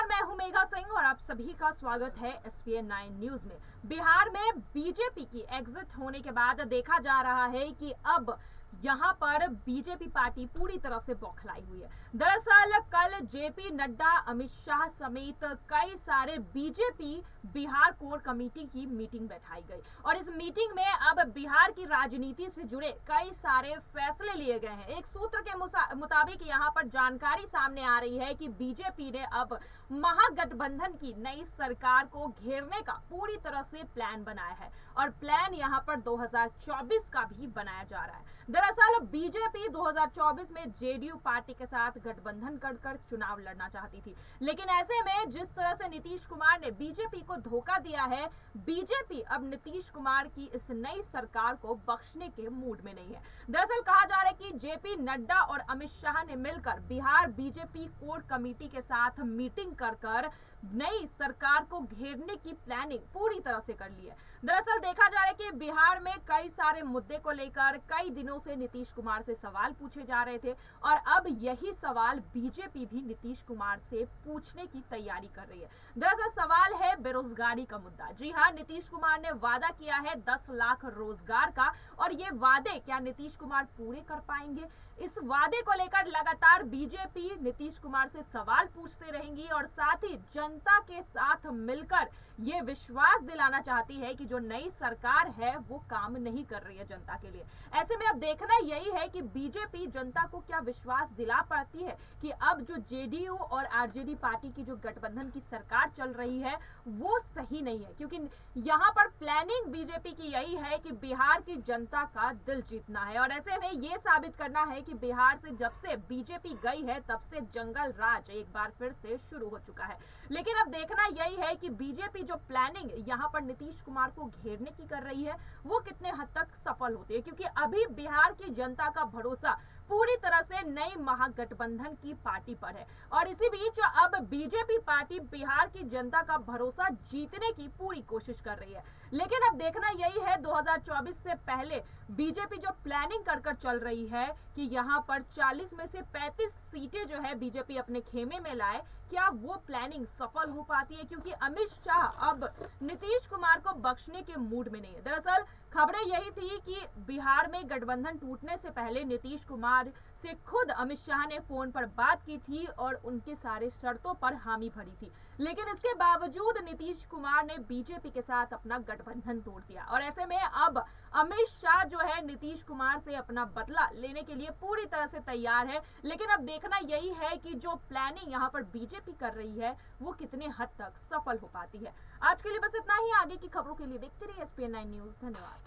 नमस्कार, मैं हूं मेघा सिंह और आप सभी का स्वागत है SPN 9 न्यूज में। बिहार में बीजेपी की एग्जिट होने के बाद देखा जा रहा है कि अब यहां पर बीजेपी पार्टी पूरी तरह से बौखलाई हुई है। दरअसल कल जेपी नड्डा, अमित शाह समेत कई सारे बीजेपी बिहार कोर कमेटी की मीटिंग बैठाई गई और इस मीटिंग में अब बिहार की राजनीति से जुड़े कई सारे फैसले लिए गए हैं। एक सूत्र के मुताबिक यहां पर जानकारी सामने आ रही है कि बीजेपी ने अब महागठबंधन की नई सरकार को घेरने का पूरी तरह से प्लान बनाया है और प्लान यहां पर 2024 का भी बनाया जा रहा है। दरअसल बीजेपी 2024 में जेडीयू पार्टी के साथ गठबंधन कर चुनाव लड़ना चाहती थी, लेकिन ऐसे में जिस तरह से नीतीश कुमार ने बीजेपी को धोखा दिया है, बीजेपी अब नीतीश कुमार की इस नई सरकार को बख्शने के मूड में नहीं है। दरअसल कहा जा रहा है कि जेपी नड्डा और अमित शाह ने मिलकर बिहार बीजेपी कोर कमेटी के साथ मीटिंग कर नई सरकार को घेरने की प्लानिंग पूरी तरह से कर ली है। दरअसल देखा जा रहा है कि बिहार में कई सारे मुद्दे को लेकर कई दिनों से नीतीश कुमार से सवाल पूछे जा रहे थे और अब यही सवाल बीजेपी भी नीतीश कुमार से पूछने की तैयारी कर रही है। दरअसल सवाल है बेरोजगारी का मुद्दा। जी हाँ, नीतीश कुमार ने वादा किया है 10 लाख रोजगार का और ये वादे क्या नीतीश कुमार पूरे कर पाएंगे? इस वादे को लेकर लगातार बीजेपी नीतीश कुमार से सवाल पूछते रहेंगी और साथ ही जनता के साथ मिलकर ये विश्वास दिलाना चाहती है कि जो नई सरकार है वो काम नहीं कर रही है जनता के लिए। ऐसे में अब देखना यही है कि बीजेपी जनता को क्या विश्वास दिला पाती है कि अब जो जेडीयू और आरजेडी पार्टी की जो गठबंधन की सरकार चल रही है वो सही नहीं है, क्योंकि यहाँ पर प्लानिंग बीजेपी की यही है कि बिहार की जनता का दिल जीतना है और ऐसे में ये साबित करना है कि बिहार से जब से बीजेपी गई है तब से जंगल राज एक बार फिर से शुरू हो चुका है। लेकिन अब देखना यही है कि बीजेपी जो प्लानिंग यहाँ पर नीतीश कुमार को घेरने की कर रही है वो कितने हद तक सफल होती है, क्योंकि अभी बिहार की जनता का भरोसा पूरी तरह से नई महागठबंधन की पार्टी पर है और इसी बीच अब बीजेपी पार्टी बिहार की जनता का भरोसा जीतने की पूरी कोशिश कर रही है। लेकिन अब देखना यही है 2024 से पहले बीजेपी जो प्लानिंग कर चल रही है कि यहाँ पर 40 में से 35 सीटें जो है बीजेपी अपने खेमे में लाए, क्या वो प्लानिंग सफल हो पाती है? क्योंकि अमित शाह अब नीतीश कुमार को बख्शने के मूड में नहीं है। दरअसल खबरें यही थी कि बिहार में गठबंधन टूटने से पहले नीतीश कुमार से खुद अमित शाह ने फोन पर बात की थी और उनके सारे शर्तों पर हामी भरी थी, लेकिन इसके बावजूद नीतीश कुमार ने बीजेपी के साथ अपना गठबंधन तोड़ दिया और ऐसे में अब अमित शाह जो है नीतीश कुमार से अपना बदला लेने के लिए पूरी तरह से तैयार है। लेकिन अब देखना यही है कि जो प्लानिंग यहाँ पर बीजेपी कर रही है वो कितने हद तक सफल हो पाती है। आज के लिए बस इतना ही। आगे की खबरों के लिए देखते रहिए SPN 9 न्यूज। धन्यवाद।